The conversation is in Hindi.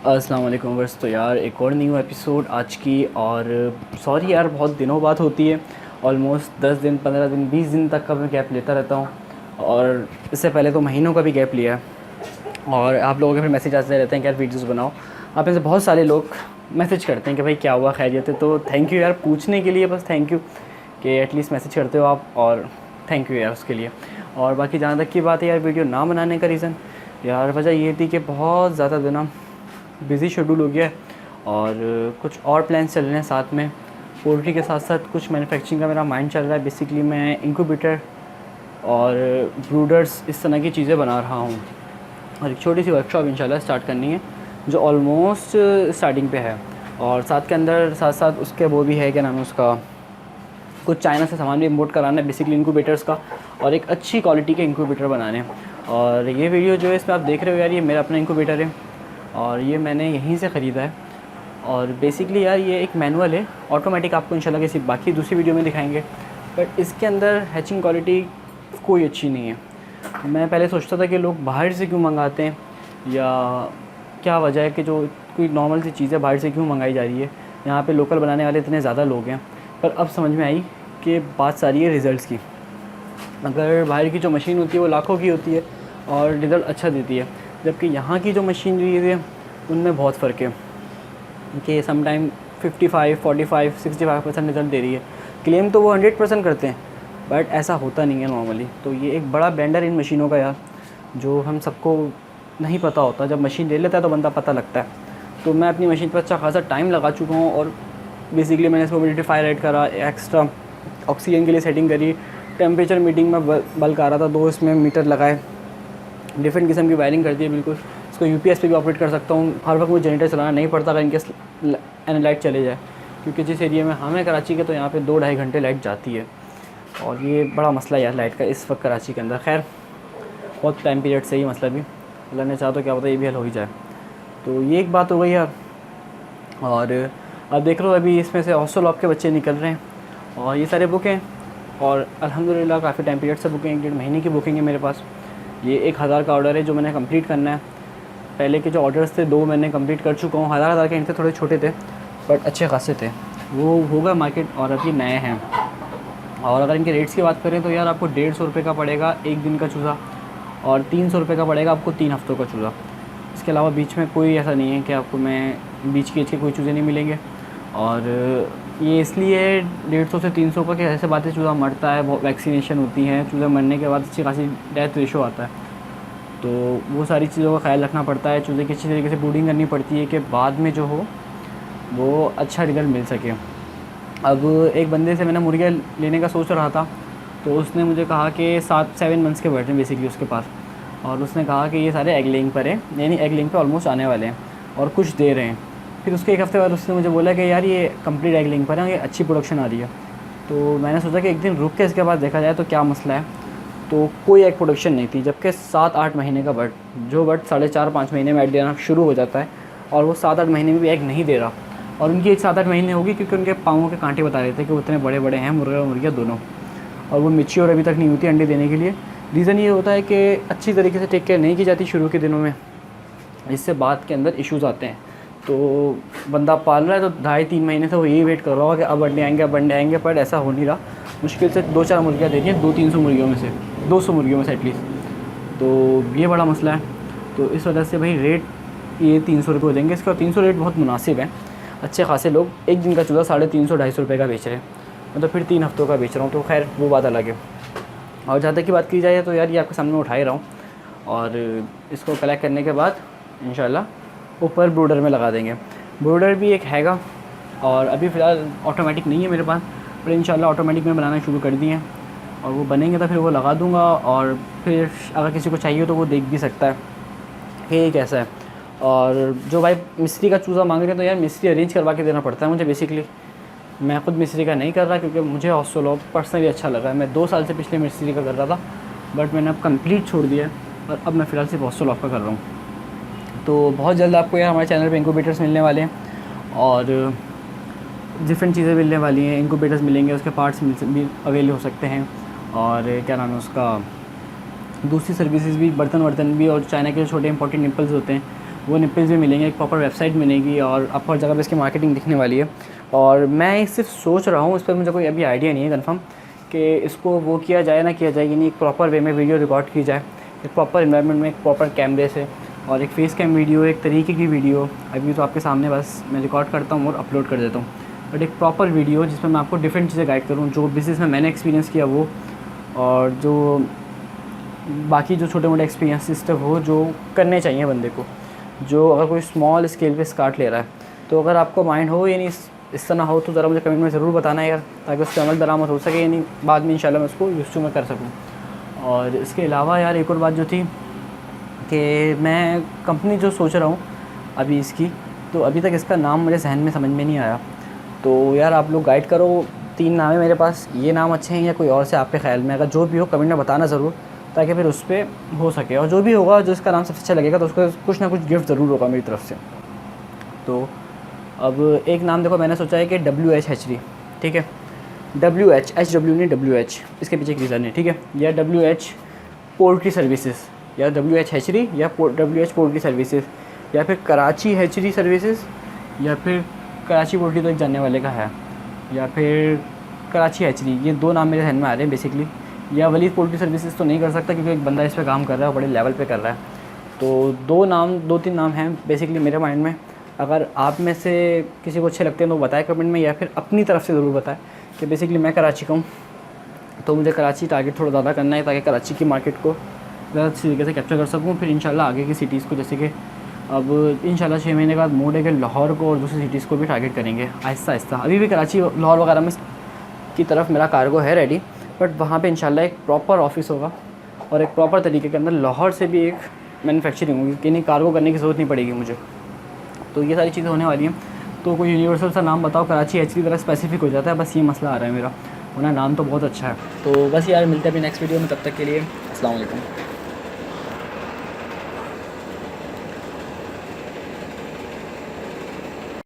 अस्सलाम वालेकुम वर्स। तो यार एक और न्यू एपिसोड आज की। और सॉरी यार, बहुत दिनों बाद होती है। ऑलमोस्ट 10 दिन 15 दिन 20 दिन तक का मैं गैप लेता रहता हूँ। और इससे पहले तो महीनों का भी गैप लिया है। और आप लोगों के फिर मैसेज आते रहते हैं कि यार वीडियोज़ बनाओ। आप में से बहुत सारे लोग मैसेज करते हैं कि भाई क्या हुआ, खैरियत है। तो थैंक यू यार पूछने के लिए, बस थैंक यू कि एटलीस्ट मैसेज करते हो आप। और थैंक यू यार उसके लिए। और बाकी जहाँ तक की बात है यार, वीडियो ना बनाने का रीज़न यार वजह ये थी कि बहुत ज़्यादा दिनों बिज़ी शेड्यूल हो गया है। और कुछ और प्लान्स चल रहे हैं साथ में। पोल्ट्री के साथ साथ कुछ मैन्युफैक्चरिंग का मेरा माइंड चल रहा है। बेसिकली मैं इंक्यूबेटर और ब्रूडर्स इस तरह की चीज़ें बना रहा हूँ। और एक छोटी सी वर्कशॉप इंशाल्लाह स्टार्ट करनी है जो ऑलमोस्ट स्टार्टिंग पे है। और साथ के अंदर साथ साथ उसके वो भी है, क्या नाम है उसका, कुछ चाइना से सामान भी इम्पोर्ट कराना है बेसिकली इंक्यूबेटर्स का। और एक अच्छी क्वालिटी के इंक्यूबेटर बनाने हैं। और ये वीडियो जो है इसमें आप देख रहे हो यार, ये मेरा अपना इंक्यूबेटर है और ये मैंने यहीं से ख़रीदा है। और बेसिकली यार ये एक मैनुअल है ऑटोमेटिक, आपको इंशाल्लाह किसी बाकी दूसरी वीडियो में दिखाएंगे। बट इसके अंदर हैचिंग क्वालिटी कोई अच्छी नहीं है। मैं पहले सोचता था कि लोग बाहर से क्यों मंगाते हैं, या क्या वजह है कि जो कोई नॉर्मल सी चीज़ें बाहर से क्यों मंगाई जा रही है, यहाँ पे लोकल बनाने वाले इतने ज़्यादा लोग हैं। पर अब समझ में आई कि बात सारी है रिज़ल्ट्स की। अगर बाहर की जो मशीन होती है वो लाखों की होती है और रिज़ल्ट अच्छा देती है, जबकि यहाँ की जो मशीनरी है उनमें बहुत फ़र्क है कि समटाइम 55, 45, 65% रिज़ल्ट दे रही है। क्लेम तो वो 100% करते हैं, बट ऐसा होता नहीं है नॉर्मली। तो ये एक बड़ा ब्लेंडर इन मशीनों का यार, जो हम सबको नहीं पता होता। जब मशीन ले लेता है तो बंदा पता लगता है। तो मैं अपनी मशीन पर अच्छा खासा टाइम लगा चुका हूँ। और बेसिकली मैंने इसको ह्यूमिडिफायर ऐड करा, एक्स्ट्रा ऑक्सीजन के लिए सेटिंग करी, टेम्परेचर मीटिंग में बल्क आ रहा था, 2 इसमें मीटर लगाए, डिफरेंट किस्म की वायरिंग कर दी है बिल्कुल। इसको यूपीएस पे भी ऑपरेट कर सकता हूँ। हर वक्त मुझे जनरेटर चलाना नहीं पड़ता अगर इनके लाइट चले जाए, क्योंकि जिस एरिया में हमें कराची के, तो यहाँ पे 2-2.5 घंटे लाइट जाती है। और ये बड़ा मसला है यार लाइट का इस वक्त कराची के अंदर। खैर बहुत टाइम पीरियड से ही मसला भी, अल्लाह ने चाहा तो क्या पता ये भी हल हो ही जाए। तो ये एक बात हो गई यार। और अब देख लो अभी इसमें से हॉस्टल ऑफ के बच्चे निकल रहे हैं और ये सारे बुक हैं। और अल्हम्दुलिल्लाह काफ़ी टाइम पीरियड से बुकिंग, 1-1.5 महीने की बुकिंग है मेरे पास। ये 1000 का ऑर्डर है जो मैंने कंप्लीट करना है। पहले के जो ऑर्डर्स थे 2 मैंने कंप्लीट कर चुका हूँ। 1000 के इनसे थोड़े छोटे थे बट अच्छे खासे थे, वो होगा मार्केट। और अभी नए हैं। और अगर इनके रेट्स की बात करें तो यार आपको 150 रुपये का पड़ेगा एक दिन का चूज़ा, और 300 रुपये का पड़ेगा आपको 3 हफ्तों का चूज़ा। इसके अलावा बीच में कोई ऐसा नहीं है कि आपको मैं बीच के एज के कोई चूज़े नहीं मिलेंगे। और ये इसलिए 150 से 300 का कि ऐसे बातें चूज़ा मरता है, वैक्सीनेशन होती हैं, चूज़ा मरने के बाद अच्छी खासी डेथ रेशो आता है। तो वो सारी चीज़ों का ख्याल रखना पड़ता है। चूज़े की अच्छी तरीके से ब्रूडिंग करनी पड़ती है कि बाद में जो हो वो अच्छा रिज़ल्ट मिल सके। अब एक बंदे से मैंने मुर्गियाँ लेने का सोच रहा था, तो उसने मुझे कहा कि 7 मंथ्स के बर्ड हैं बेसिकली उसके पास। और उसने कहा कि ये सारे एग लेइंग पर हैं, यानी एग लेइंग पे ऑलमोस्ट आने वाले हैं और कुछ दे रहे हैं। फिर उसके 1 हफ़्ते बाद उसने मुझे बोला कि यार ये कंप्लीट एग लेइंग पर है, ये अच्छी प्रोडक्शन आ रही है। तो मैंने सोचा कि एक दिन रुक के इसके बाद देखा जाए तो क्या मसला है। तो कोई एग प्रोडक्शन नहीं थी, जबकि 7-8 महीने का बर्ड, जो बर्ड 4.5-5 महीने में एग देना शुरू हो जाता है, और वो 7-8 महीने में भी एग नहीं दे रहा। और उनकी एज 7-8 महीने होगी क्योंकि उनके पाँवों के कांटे बता रहे थे कि वो इतने बड़े बड़े हैं, मुर्गा और मुर्गियाँ दोनों। और वो मैच्योर अभी तक नहीं होती अंडे देने के लिए। रीज़न ये होता है कि अच्छी तरीके से टेक केयर नहीं की जाती शुरू के दिनों में, इससे बाद के अंदर इश्यूज़ आते हैं। तो बंदा पाल रहा है तो 2.5-3 महीने से वो यही वेट कर रहा होगा कि अब अंडे आएंगे, अब अंडे आएंगे, पर ऐसा हो नहीं रहा। मुश्किल से 2-4 मुर्गियाँ दे रही हैं 200-300 मुर्गियों में से, 200 मुर्गियों में से एटलीस्ट। तो ये बड़ा मसला है। तो इस वजह से भाई रेट ये 300 रुपये हो जाएंगे इसका। 300 रेट बहुत मुनासिब है। अच्छे खासे लोग एक दिन का चूज़ा 350-250 रुपये का बेच रहे हैं, मैं तो फिर 3 हफ्तों का बेच रहा हूँ। तो खैर वो बात अलग है। और जहाँ तक की बात की जाए तो यार ये आपके सामने उठा ही रहा हूँ। और इसको कलेक्ट करने के बाद इंशाल्लाह ऊपर ब्रूडर में लगा देंगे। ब्रूडर भी एक हैगा, और अभी फ़िलहाल ऑटोमेटिक नहीं है मेरे पास, पर इंशाल्लाह ऑटोमेटिक में बनाना शुरू कर दिए हैं। और वो बनेंगे तो फिर वो लगा दूँगा। और फिर अगर किसी को चाहिए तो वो देख भी सकता है कि ये कैसा है। और जो भाई मिस्त्री का चूज़ा मांग रहे हैं तो यार मिस्त्री अरेंज करवा के देना पड़ता है मुझे बेसिकली। मैं खुद मिस्त्री का नहीं कर रहा क्योंकि मुझे हॉस्टल पर्सनली अच्छा लगा है। मैं 2 साल से पिछले मिस्त्री का कर रहा था, बट मैंने अब कंप्लीट छोड़ दिया है और अब मैं फ़िलहाल सिर्फ हॉस्टल ऑफ का कर रहा हूँ। तो बहुत जल्द आपको यार हमारे चैनल पे इंक्यूबेटर्स मिलने वाले हैं और डिफरेंट चीज़ें मिलने वाली हैं। इंक्यूबेटर्स मिलेंगे, उसके पार्ट्स भी अवेल हो सकते हैं। और क्या नाम है उसका, दूसरी सर्विसेज भी, बर्तन भी, और चाइना के जो छोटे इंपॉर्टेंट निप्पल्स होते हैं वो निप्पल्स भी मिलेंगे, एक प्रॉपर वेबसाइट मिलेगी और आपको हर जगह पे इसकी मार्केटिंग दिखने वाली है। और मैं सिर्फ सोच रहा हूँ, इस पर मुझे कोई अभी आइडिया नहीं है कन्फर्म कि इसको वो किया जाए ना किया जाए, यानी एक प्रॉपर वे में वीडियो रिकॉर्ड की जाए, एक प्रॉपर इन्वायरमेंट में, एक प्रॉपर कैमरे से, और एक फेस कैम वीडियो, एक तरीके की वीडियो। अभी तो आपके सामने बस मैं रिकॉर्ड करता हूँ और अपलोड कर देता हूँ, बट एक प्रॉपर वीडियो जिसमें मैं आपको डिफरेंट चीज़ें गाइड करूँ, जो बिज़नेस में मैंने एक्सपीरियंस किया वो, और जो बाकी जो छोटे मोटे एक्सपीरियंस हो जो करने चाहिए बंदे को, जो अगर कोई स्मॉल स्केल पे स्टार्ट ले रहा है। तो अगर आपको माइंड हो यानी इस तरह हो तो ज़रा मुझे कमेंट में ज़रूर बताना यार, ताकि उस पर अमल दरामद हो सके, यानी बाद में इंशाल्लाह मैं उसको यूज़ टू मैं कर सकूँ। और इसके अलावा यार एक और बात जो थी कि मैं कंपनी जो सोच रहा हूँ अभी इसकी, तो अभी तक इसका नाम मेरे जहन में समझ में नहीं आया। तो यार आप लोग गाइड करो, 3 नाम है मेरे पास, ये नाम अच्छे हैं या कोई और से आपके ख्याल में, अगर जो भी हो कमेंट में बताना ज़रूर, ताकि फिर उस पर हो सके। और जो भी होगा, जो इसका नाम सबसे अच्छा लगेगा, तो उसको कुछ ना कुछ गिफ्ट ज़रूर होगा मेरी तरफ से। तो अब एक नाम देखो, मैंने सोचा है कि WH हैचरी, ठीक है, WH HW नहीं WH, इसके पीछे एक रीज़न है, ठीक है, या WH पोल्ट्री सर्विसेज, या WH हैचरी, या WH पोल्ट्री सर्विसेज, या फिर कराची हैचरी सर्विसेज, या फिर कराची पोल्ट्री तो एक जानने वाले का है, या फिर कराची हैचरी। ये 2 नाम मेरे ध्यान में आ रहे हैं बेसिकली। या वलीद पोल्ट्री सर्विसेज तो नहीं कर सकता क्योंकि एक बंदा इस पर काम कर रहा है, बड़े लेवल पे कर रहा है। तो 2-3 नाम हैं बेसिकली मेरे माइंड में। अगर आप में से किसी को अच्छे लगते हैं तो बताएं कमेंट में, या फिर अपनी तरफ से ज़रूर बताएं कि बेसिकली मैं कराची का हूँ, तो मुझे कराची टारगेट थोड़ा ज़्यादा करना है, ताकि कराची की मार्केट को ज़्यादा अच्छी तरीके से कैप्चर कर सकूँ। फिर इंशाल्लाह आगे की सिटीज़ को, जैसे कि अब इंशाल्लाह 6 महीने बाद मूड है कि लाहौर को और दूसरी सिटीज़ को भी टारगेट करेंगे आहिस्ता आहिस्ता। अभी भी कराची लाहौर वगैरह में की तरफ मेरा कार्गो है रेडी, बट वहाँ पे इंशाल्लाह एक प्रॉपर ऑफिस होगा और एक प्रॉपर तरीके के अंदर लाहौर से भी एक मैन्युफैक्चरिंग होगी, कि नहीं कार्गो करने की ज़रूरत नहीं पड़ेगी मुझे। तो ये सारी चीज़ें होने वाली हैं। तो कोई यूनिवर्सल सा नाम बताओ, कराची HC तरह स्पेसिफिक हो जाता है, बस ये मसला आ रहा है मेरा, वरना नाम तो बहुत अच्छा है। तो बस यार मिलते हैं अभी नेक्स्ट वीडियो में, तब तक के लिए अस्सलाम वालेकुम।